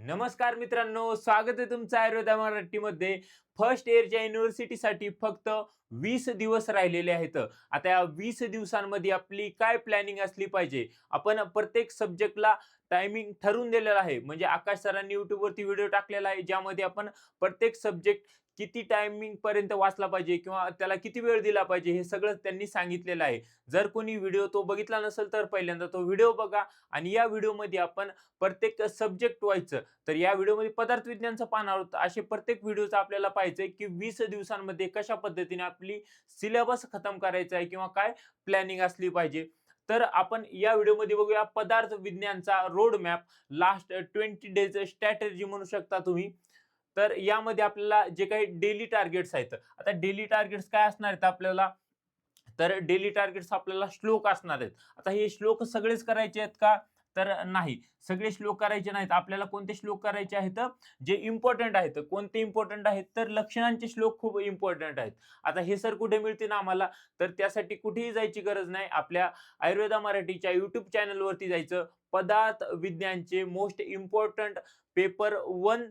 नमस्कार मित्रांनो, स्वागत आहे तुमचं आयुर्वेदा मराठीमध्ये. फर्स्ट इयरच्या युनिव्हर्सिटीसाठी फक्त 20 दिवस राहिलेले आहेत. आता या 20 दिवसांमध्ये आपली काय प्लॅनिंग असली पाहिजे? आपण प्रत्येक सब्जेक्टला टायमिंग ठरवून दिलेला आहे. म्हणजे आकाश सरांनी YouTubeवरती व्हिडिओ टाकलेला आहे, ज्यामध्ये आपण प्रत्येक सब्जेक्ट किती टायमिंग पर्यंत वाचला पाहिजे किंवा त्याला किती वेळ दिला पाहिजे, हे सगळं त्यांनी सांगितलेलं आहे. जर कोणी व्हिडिओ तो बघितला नसेल, तर पहिल्यांदा तो व्हिडिओ बघा आणि या व्हिडिओमध्ये आपण प्रत्येक सब्जेक्ट वाईज तर या व्हिडिओमध्ये पदार्थ विज्ञानचं पाहणार आहोत. असे प्रत्येक व्हिडिओचं आपल्याला पाहायचंय की 20 दिवसांमध्ये कशा पद्धतीने आपली सिलेबस खतम करायचा आहे किंवा काय प्लॅनिंग असली पाहिजे. तर आपण या व्हिडिओमध्ये बघूया पदार्थ विज्ञानचा road map, last 20 days strategy म्हणू शकता तुम्ही. तर यामध्ये आपल्याला जे काही डेली टार्गेट्स आहेत, आता डेली टार्गेट्स काय असणार आहेत आपल्याला, तर डेली टार्गेट्स आपल्याला श्लोक असणार आहेत. आता हे श्लोक सगळेच करायचे आहेत का? तर नाही, सगळे श्लोक करायचे नाहीत. आपल्याला कोणते श्लोक करायचे आहेत? जे इम्पॉर्टंट आहेत. कोणते इम्पॉर्टंट आहेत? तर लक्षणांचे श्लोक खूप इम्पॉर्टंट आहेत. आता हे सर कुठे मिळतील आम्हाला? तर त्यासाठी कुठेही जायची गरज नाही. आपल्या आयुर्वेदा मराठीच्या YouTube चॅनलवरती जायचं. पदार्थ विज्ञानचे मोस्ट इम्पॉर्टंट पेपर 1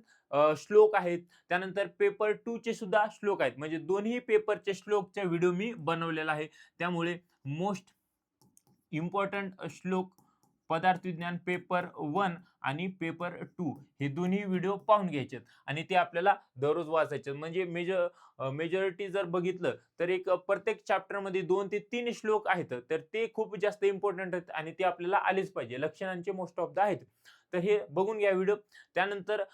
श्लोक आहेत. त्यानंतर पेपर 2 चे सुद्धा श्लोक आहेत. म्हणजे दोन्ही पेपरचे श्लोकचा व्हिडिओ मी बनवलेला आहे. त्यामुळे मोस्ट इम्पॉर्टंट श्लोक पदार्थ विज्ञान पेपर 1 आणि पेपर 2 हे दोन्ही व्हिडिओ पाहून घ्यायचे आणि ते आपल्याला दररोज वाचायचे. म्हणजे मेजॉरिटी जर बघितलं तर एक प्रत्येक चॅप्टर मध्ये 2 ते 3 श्लोक आहेत. तर ते खूप जास्त इम्पॉर्टंट आहेत आणि ते आपल्याला आलेच पाहिजे. लक्षणांचे मोस्ट ऑफ द आहेत. तर हे बघून घ्या व्हिडिओ. त्यानंतर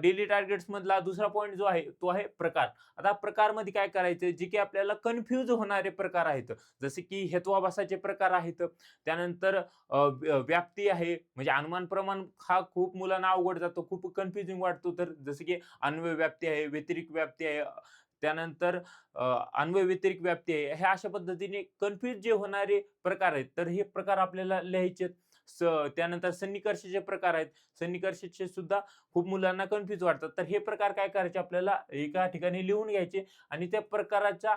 डेली टार्गेट्स मधला दुसरा पॉईंट जो आहे तो आहे प्रकार. आता प्रकारमध्ये काय करायचं, जे की आपल्याला कन्फ्यूज होणारे प्रकार आहेत, जसे की हेत्वाभासाचे प्रकार आहेत. त्यानंतर व्याप्ती आहे, म्हणजे अनुमान प्रमाण हा खूप मुलांना अवघड जातो, खूप कन्फ्युजिंग वाटतो. तर जसे की अन्वय व्याप्ती आहे, व्यतिरिक्त व्याप्ती आहे, त्यानंतर अन्वय व्यतिरिक्त व्याप्ती आहे. हे अशा पद्धतीने कन्फ्युज जे होणारे प्रकार आहेत, तर हे प्रकार आपल्याला लिहायचे. त्यानंतर सन्निकर्षाचे प्रकार आहेत. सन्निकर्षाचे सुद्धा खूप मुलांना कन्फ्युज वाटतात. तर हे प्रकार काय करायचे, आपल्याला एका ठिकाणी लिहून घ्यायचे आणि त्या प्रकाराच्या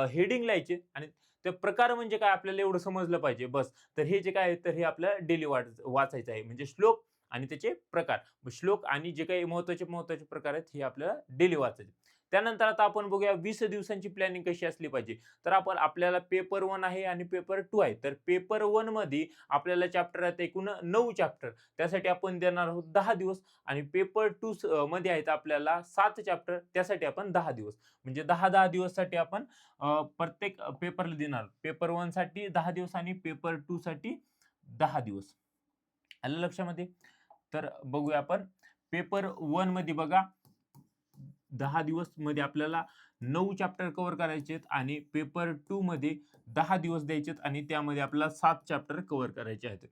हेडिंग लिहायचे आणि ते प्रकार म्हणजे काय आपल्याला एवढं समजलं पाहिजे बस. तर हे जे काय आहे, तर हे आपल्याला डेली वाचायचं आहे. म्हणजे श्लोक आणि त्याचे प्रकार. श्लोक आणि जे काही महत्त्वाचे महत्त्वाचे प्रकार आहेत, हे आपल्याला डेली वाचायचे. त्यानंतर आता आपण बघूया 20 दिवसांची प्लॅनिंग कशी असली पाहिजे. तर आपल्याला पेपर 1 आहे आणि पेपर 2 आहे. तर पेपर 1 मध्ये आपल्याला चॅप्टर आहेत एकूण 9 चॅप्टर. त्यासाठी आपण देणार आहोत 10 दिवस आणि पेपर 2 मध्ये आहेत आपल्याला 7 चॅप्टर. त्यासाठी आपण 10 दिवस. म्हणजे 10-10 दिवससाठी आपण प्रत्येक पेपरला देणार. पेपर 1 साठी 10 दिवस आणि पेपर 2 साठी 10 दिवस. आलं लक्षामध्ये? तर बघूया आपण. पेपर 1 मध्ये बघा, 10 दिवस मध्ये आपल्याला 9 चॅप्टर कव्हर करायचे आहेत आणि पेपर 2 मध्ये 10 दिवस द्यायचे आहेत आणि त्यामध्ये आपल्याला 7 चॅप्टर कव्हर करायचे आहेत.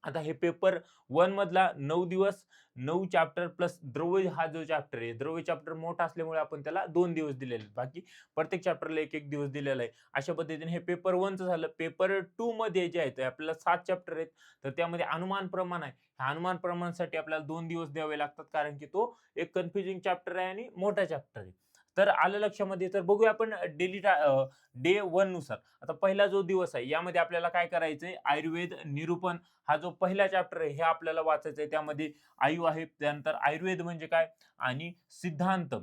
आता हे पेपर 1 मधला 9 दिवस, 9 चॅप्टर प्लस द्रव्य हा जो चॅप्टर आहे, द्रव्य चॅप्टर मोठा असल्यामुळे आपण त्याला 2 दिवस दिलेले आहेत. बाकी प्रत्येक चॅप्टरला 1-1 दिवस दिलेला आहे. अशा पद्धतीने हे पेपर 1 चं झालं. पेपर 2 मध्ये जे आहेत, आपल्याला 7 चॅप्टर आहेत. तर त्यामध्ये अनुमान प्रमाण आहे. ह्या अनुमान प्रमाणासाठी आपल्याला 2 दिवस द्यावे लागतात, कारण की तो एक कन्फ्युजिंग चॅप्टर आहे आणि मोठा चॅप्टर आहे. तर आलं लक्षामध्ये. तर बघूया आपण डे 1 नुसार. आता पहिला जो दिवस आहे, यामध्ये आपल्याला काय करायचंय, आयुर्वेद निरूपण हा जो पहिला चॅप्टर आहे, हे आपल्याला वाचायचं आहे. त्यामध्ये आयु आहे, त्यानंतर आयुर्वेद म्हणजे काय आणि सिद्धांत.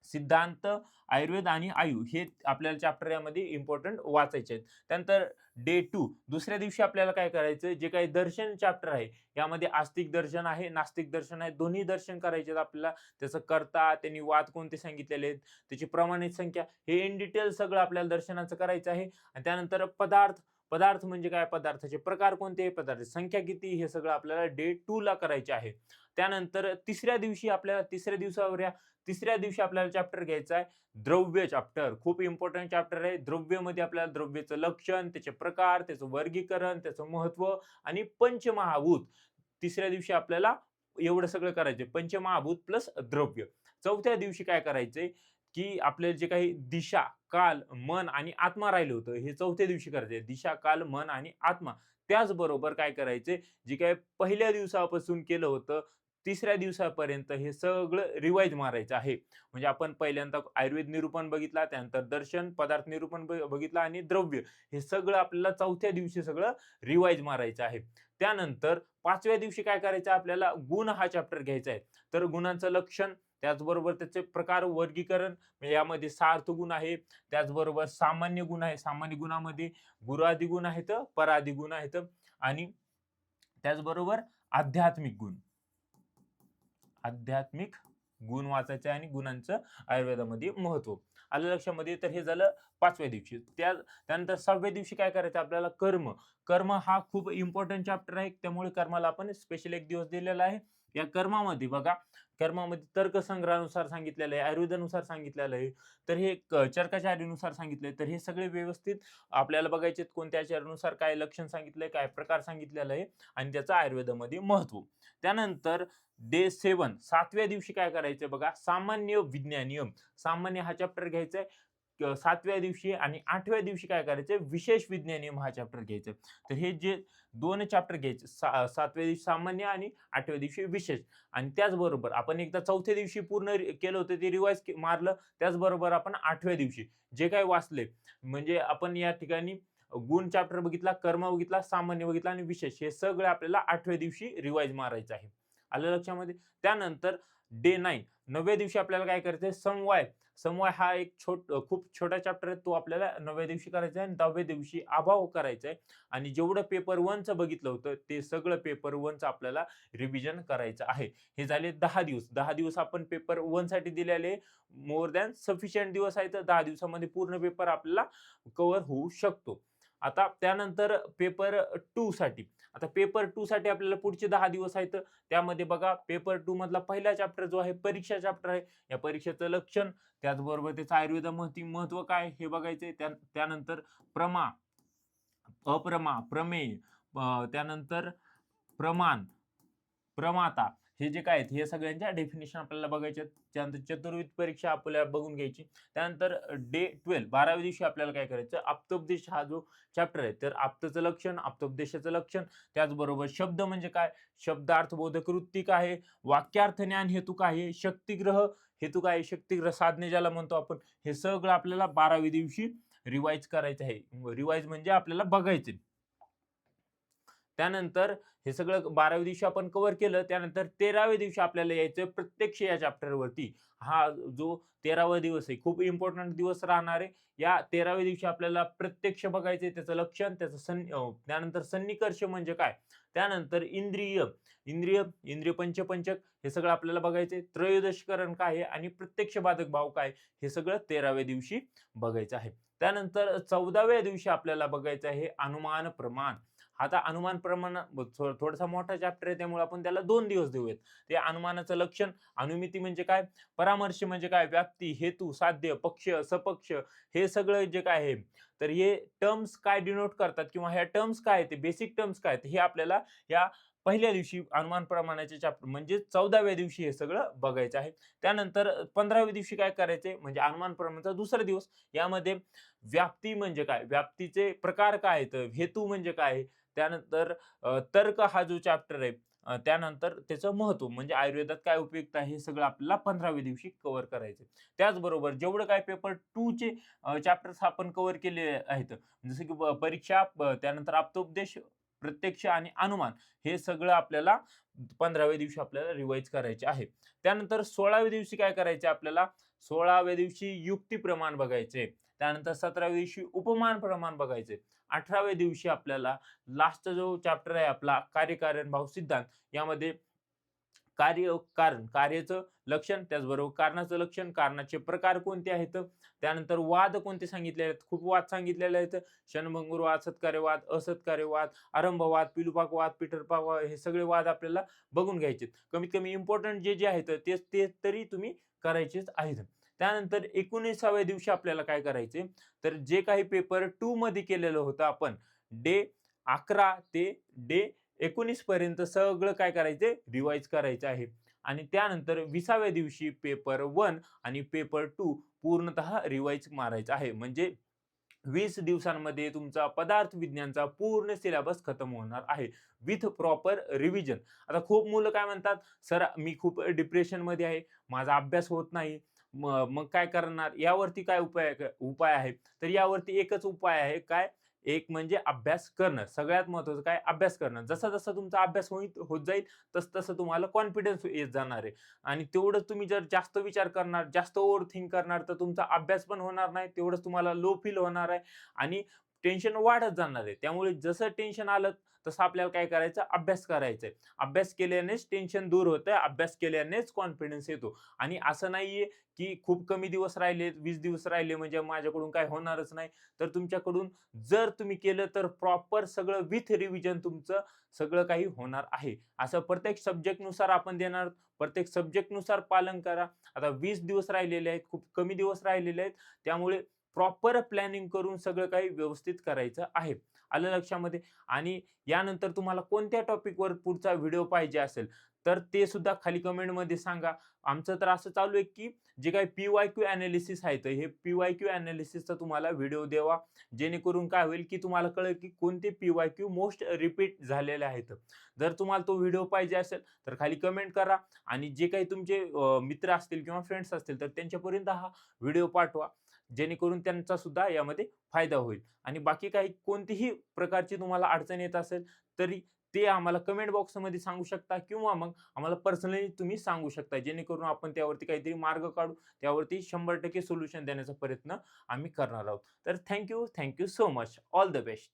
सिद्धांत, आयुर्वेद आणि आयु हे आपल्याला चॅप्टर यामध्ये इम्पॉर्टंट वाचायचे आहेत. त्यानंतर डे 2 दुसऱ्या दिवशी आपल्याला काय करायचं, जे काही दर्शन चॅप्टर आहे, यामध्ये आस्तिक दर्शन आहे, नास्तिक दर्शन आहे. दोन्ही दर्शन करायचे आहेत आपल्याला. त्याचं कर्ता, त्यांनी वाद कोणते सांगितलेले आहेत, त्याची प्रमाणित संख्या, हे इन डिटेल सगळं आपल्याला दर्शनाचं करायचं आहे. आणि त्यानंतर पदार्थ. पदार्थ म्हणजे काय, पदार्थाचे प्रकार कोणते, पदार्थाची संख्या किती, हे सगळं आपल्याला डे 2 ला करायचे आहे. त्यानंतर तिसऱ्या दिवशी आपल्याला तिसऱ्या दिवशी आपल्याला चॅप्टर घ्यायचा आहे द्रव्य चॅप्टर. खूप इम्पॉर्टंट चॅप्टर आहे. द्रव्यमध्ये आपल्याला द्रव्याचं लक्षण, त्याचे प्रकार, त्याचं वर्गीकरण, त्याचं महत्व आणि पंचमहाभूत. तिसऱ्या दिवशी आपल्याला एवढं सगळं करायचंय, पंचमहाभूत प्लस द्रव्य. चौथ्या दिवशी काय करायचंय, की आपल्याला जे काही दिशा, काल, मन आणि आत्मा राहिलं होतं, हे चौथ्या दिवशी करायचंय. दिशा, काल, मन आणि आत्मा. त्याचबरोबर काय करायचंय, जे काही पहिल्या दिवसापासून केलं होतं तिसऱ्या दिवसापर्यंत हे सगळं रिवाइज मारायचं आहे. म्हणजे आपण पहिल्यांदा आयुर्वेद निरूपण बघितला, त्यानंतर दर्शन, पदार्थ निरूपण बघितला आणि द्रव्य, हे सगळं आपल्याला चौथ्या दिवशी सगळं रिवाइज मारायचं आहे. त्यानंतर 5व्या दिवशी काय करायचं, आपल्याला गुण हा चॅप्टर घ्यायचा आहे. तर गुणांचं लक्षण, त्याचबरोबर त्याचे प्रकार, वर्गीकरण, म्हणजे यामध्ये सार्थ गुण आहे, त्याचबरोबर सामान्य गुण आहे. सामान्य गुणामध्ये गुणादी गुण आहेत, परादी गुण आहेत आणि त्याचबरोबर आध्यात्मिक गुण. आध्यात्मिक गुण वाचायचे आणि गुणांचं आयुर्वेदामध्ये महत्व आलं लक्षामध्ये. तर हे झालं 5व्या दिवशी. त्यानंतर 6व्या दिवशी काय करायचं आपल्याला, कर्म. कर्म हा खूप इम्पॉर्टंट चॅप्टर आहे, त्यामुळे कर्माला आपण स्पेशल एक दिवस दिलेला आहे. या कर्मामध्ये बघा, कर्मामध्ये तर्कसंग्रहानुसार सांगितलेलं आहे, आयुर्वेदानुसार सांगितलेलं आहे, तर हे चरकाचार्यानुसार सांगितलंय. तर हे सगळे व्यवस्थित आपल्याला बघायचे, कोणत्या आचार्यानुसार काय लक्षण सांगितलंय, काय प्रकार सांगितलेला आहे आणि त्याचं आयुर्वेदामध्ये महत्व. त्यानंतर डे 7 7व्या दिवशी काय करायचंय बघा, सामान्य विज्ञानियम. सामान्य हा चॅप्टर घ्यायचा आहे 7व्या दिवशी आणि 8व्या दिवशी काय करायचंय, विशेष विज्ञानियम हा चॅप्टर घ्यायचा. तर हे जे दोन चॅप्टर घ्यायचे, 7व्या दिवशी सामान्य आणि 8व्या दिवशी विशेष. आणि त्याचबरोबर आपण एकदा 4थ्या दिवशी पूर्ण केलं होतं, ते रिवाइज मारलं. त्याचबरोबर आपण 8व्या दिवशी जे काही वाचले, म्हणजे आपण या ठिकाणी गुण चॅप्टर बघितला, कर्म बघितला, सामान्य बघितला आणि विशेष, हे सगळं आपल्याला 8व्या दिवशी रिवाइज मारायचं आहे. आलं लक्षामध्ये. त्यानंतर डे 9व्या दिवशी आपल्याला काय करायचंय, समवाय. समवाय हा एक खूप छोटा चॅप्टर आहे, तो आपल्याला 9व्या दिवशी करायचा आहे. आणि 10व्या दिवशी अभाव करायचा आहे. आणि जेवढं पेपर 1चं बघितलं होतं, ते सगळं पेपर 1चं आपल्याला रिव्हिजन करायचं आहे. हे झाले 10 दिवस. 10 दिवस आपण पेपर 1 साठी दिलेले, मोर दॅन सफिशियंट दिवस आहे. तर 10 दिवसामध्ये पूर्ण पेपर आपल्याला कव्हर होऊ शकतो. आता त्यानंतर पेपर 2 साठी. आता पेपर 2 साठी आपल्याला पुढचे 10 दिवस आहेत. त्यामध्ये बघा, पेपर 2 मधला पहिला चॅप्टर जो आहे, परीक्षा चॅप्टर आहे. या परीक्षेचं लक्षण, त्याचबरोबर त्याचं आयुर्वेदामध्ये महत्व काय हे बघायचंय. त्यानंतर प्रमा, अप्रमा, प्रमेय, त्यानंतर प्रमाण, प्रमाता, हे जे काय आहेत, हे सगळ्यांच्या डेफिनेशन आपल्याला बघायचे. त्यानंतर चतुर्विध परीक्षा आपल्याला बघून घ्यायची. त्यानंतर डे 12 12व्या दिवशी आपल्याला काय करायचं, आप्तोपदेश हा जो चॅप्टर आहे, तर आप्तचं लक्षण, आप्तोपदेशाचं लक्षण, त्याचबरोबर शब्द म्हणजे काय, शब्दार्थ बोधक वृत्ती काय आहे, वाक्यार्थ ज्ञान हेतू काय आहे, शक्तिग्रह हेतू काय आहे, शक्तिग्रह साधने ज्याला म्हणतो आपण, हे सगळं आपल्याला 12व्या दिवशी रिवाइज करायचं आहे. रिवाइज म्हणजे आपल्याला बघायचे. त्यानंतर हे सगळं 12व्या दिवशी आपण कव्हर केलं. त्यानंतर 13व्या दिवशी आपल्याला यायचं प्रत्यक्ष या चॅप्टरवरती. हा जो 13वा दिवस आहे, खूप इम्पॉर्टंट दिवस राहणार आहे. या 13व्या दिवशी आपल्याला प्रत्यक्ष बघायचंय, त्याचं लक्षण, त्यानंतर सन्निकर्ष म्हणजे काय, त्यानंतर इंद्रिय, इंद्रिय पंचक, हे सगळं आपल्याला बघायचंय. त्रयोदशीकरण काय आहे आणि प्रत्यक्ष बाधक भाव काय, हे सगळं 13व्या दिवशी बघायचं आहे. त्यानंतर 14व्या दिवशी आपल्याला बघायचं आहे अनुमान प्रमाण. आता अनुमान प्रमाण थोडासा मोठा चॅप्टर आहे, त्यामुळे आपण त्याला 2 दिवस देऊयात. ते अनुमानाचं लक्षण, अनुमिती म्हणजे काय, परामर्श म्हणजे काय, व्याप्ती, हेतू, साध्य, पक्ष, सपक्ष, हे सगळं जे काय आहे, तर हे टर्म्स काय डिनोट करतात किंवा ह्या टर्म्स काय आहेत, बेसिक टर्म्स काय आहेत, हे आपल्याला या पहिल्या दिवशी अनुमान प्रमाणाचे चॅप्टर म्हणजे 14व्या दिवशी हे सगळं बघायचं आहे. त्यानंतर 15व्या दिवशी काय करायचंय, म्हणजे अनुमान प्रमाणाचा दुसरा दिवस. यामध्ये व्याप्ती म्हणजे काय, व्याप्तीचे प्रकार काय आहेत, हेतू म्हणजे काय, त्यानंतर तर्क हा जो चॅप्टर आहे, त्यानंतर त्याचं महत्व म्हणजे आयुर्वेदात काय उपयुक्त आहे, हे सगळं आपल्याला 15व्या दिवशी कव्हर करायचं. त्याचबरोबर जेवढं काय पेपर 2 चे चॅप्टर्स आपण कव्हर केले आहेत, जसं की परीक्षा, त्यानंतर आप्तोपदेश, प्रत्यक्ष आणि अनुमान, हे सगळं आपल्याला 15व्या दिवशी आपल्याला रिवाइज करायचे आहे. त्यानंतर 16व्या दिवशी काय करायचे आपल्याला, 16व्या दिवशी युक्ती प्रमाण बघायचे. त्यानंतर 17व्या दिवशी उपमान प्रमाण बघायचे. 18व्या दिवशी आपल्याला लास्ट जो चॅप्टर आहे आपला, कार्यकारण भाव सिद्धांत, यामध्ये कार्य, कारण, कार्याचं लक्षण, त्याचबरोबर कारणाचं लक्षण, कारणाचे प्रकार कोणते आहेत, त्यानंतर वाद कोणते सांगितले आहेत, खूप वाद सांगितलेले आहेत. क्षणभंगुर वाद, सत्कार्यवाद, असत्कार्यवाद, आरंभवाद, पिलुपाकवाद, पीठरपाकवाद, हे सगळे वाद आपल्याला बघून घ्यायचे. कमीत कमी इम्पॉर्टंट जे जे आहेत ते तरी तुम्ही करायचेच आहेत. त्यानंतर 19व्या दिवशी आपल्याला काय करायचे, तर जे काही पेपर 2 मध्ये केलेलं होतं आपण, डे 11 ते डे 19 पर्यंत सगळं काय करायचंय, रिवाइज करायचं आहे. आणि त्यानंतर 20व्या दिवशी पेपर 1 आणि पेपर 2 पूर्णतः रिवाइज मारायचं आहे. म्हणजे 20 दिवसांमध्ये तुमचा पदार्थ विज्ञानचा पूर्ण सिलेबस खतम होणार आहे विथ प्रॉपर रिव्हिजन. आता खूप मुलं काय म्हणतात, "सर मी खूप डिप्रेशनमध्ये आहे, माझा अभ्यास होत नाही, मग काय करणार?" यावरती काय उपाय आहे? तर यावरती एकच उपाय आहे. काय? एक म्हणजे अभ्यास करणं. सगळ्यात महत्त्वाचं काय? अभ्यास करणं. जसा-जसा तुमचा अभ्यास होत जाईल, तसं-तसं तुम्हाला कॉन्फिडन्स येत जाणार आहे. आणि तेवढंच तुम्ही जर जास्त विचार करणार, जास्त ओव्हर थिंक करणार, तर तुमचा अभ्यास पण होणार नाही. तेवढंच तुम्हाला लो फील होणार आहे आणि टेन्शन वाढत जाणार आहे. त्यामुळे जसं टेन्शन आलं, तसं आपल्याला काय करायचं? अभ्यास करायचा आहे. अभ्यास केल्यानेच टेन्शन दूर होतं. अभ्यास केल्यानेच कॉन्फिडन्स येतो. आणि असं नाहीये, की खूप कमी दिवस राहिले, 20 दिवस राहिले म्हणजे माझ्याकडून काही होणारच नाही. तर तुमच्याकडून जर तुम्ही केलं, तर प्रॉपर सगळं विथ रिव्हिजन तुमचं सगळं काही होणार आहे. असं प्रत्येक सब्जेक्टनुसार आपण देणार. प्रत्येक सब्जेक्टनुसार पालन करा. आता 20 दिवस राहिलेले आहेत, खूप कमी दिवस राहिलेले आहेत. त्यामुळे प्रॉपर प्लॅनिंग करून सगळं काही व्यवस्थित करायचं आहे. आलं लक्षामध्ये? आणि यानंतर तुम्हाला कोणत्या टॉपिकवर पुढचा व्हिडिओ पाहिजे असेल, तर ते सुद्धा खाली कमेंटमध्ये सांगा. आमचं तर असं चालू आहे, की जे काही पी-वाय-क्यू एनालिसिस आहे, तर हे पी-वाय-क्यू एनालिसिसचा तुम्हाला व्हिडिओ द्यावा. जेणेकरून काय होईल, की तुम्हाला कळेल, की कोणते पी-वाय-क्यू मोस्ट रिपीट झालेले आहेत. जर तुम्हाला तो व्हिडिओ पाहिजे असेल, तर खाली कमेंट करा आणि जे काही तुमचे मित्र असतील किंवा फ्रेंड्स असतील, तर त्यांच्यापर्यंत हा व्हिडिओ पाठवा. जेणेकरून त्यांचा सुद्धा यामध्ये फायदा होईल. आणि बाकी काही कोणतीही प्रकारची तुम्हाला अडचण येत असेल, तरी ते आम्हाला कमेंट बॉक्समध्ये सांगू शकता किंवा मग आम्हाला पर्सनली तुम्ही सांगू शकता. जेणेकरून आपण त्यावरती काहीतरी मार्ग काढू. त्यावरती 100% सोल्युशन देण्याचा प्रयत्न आम्ही करणार आहोत. तर thank you so much. All the best.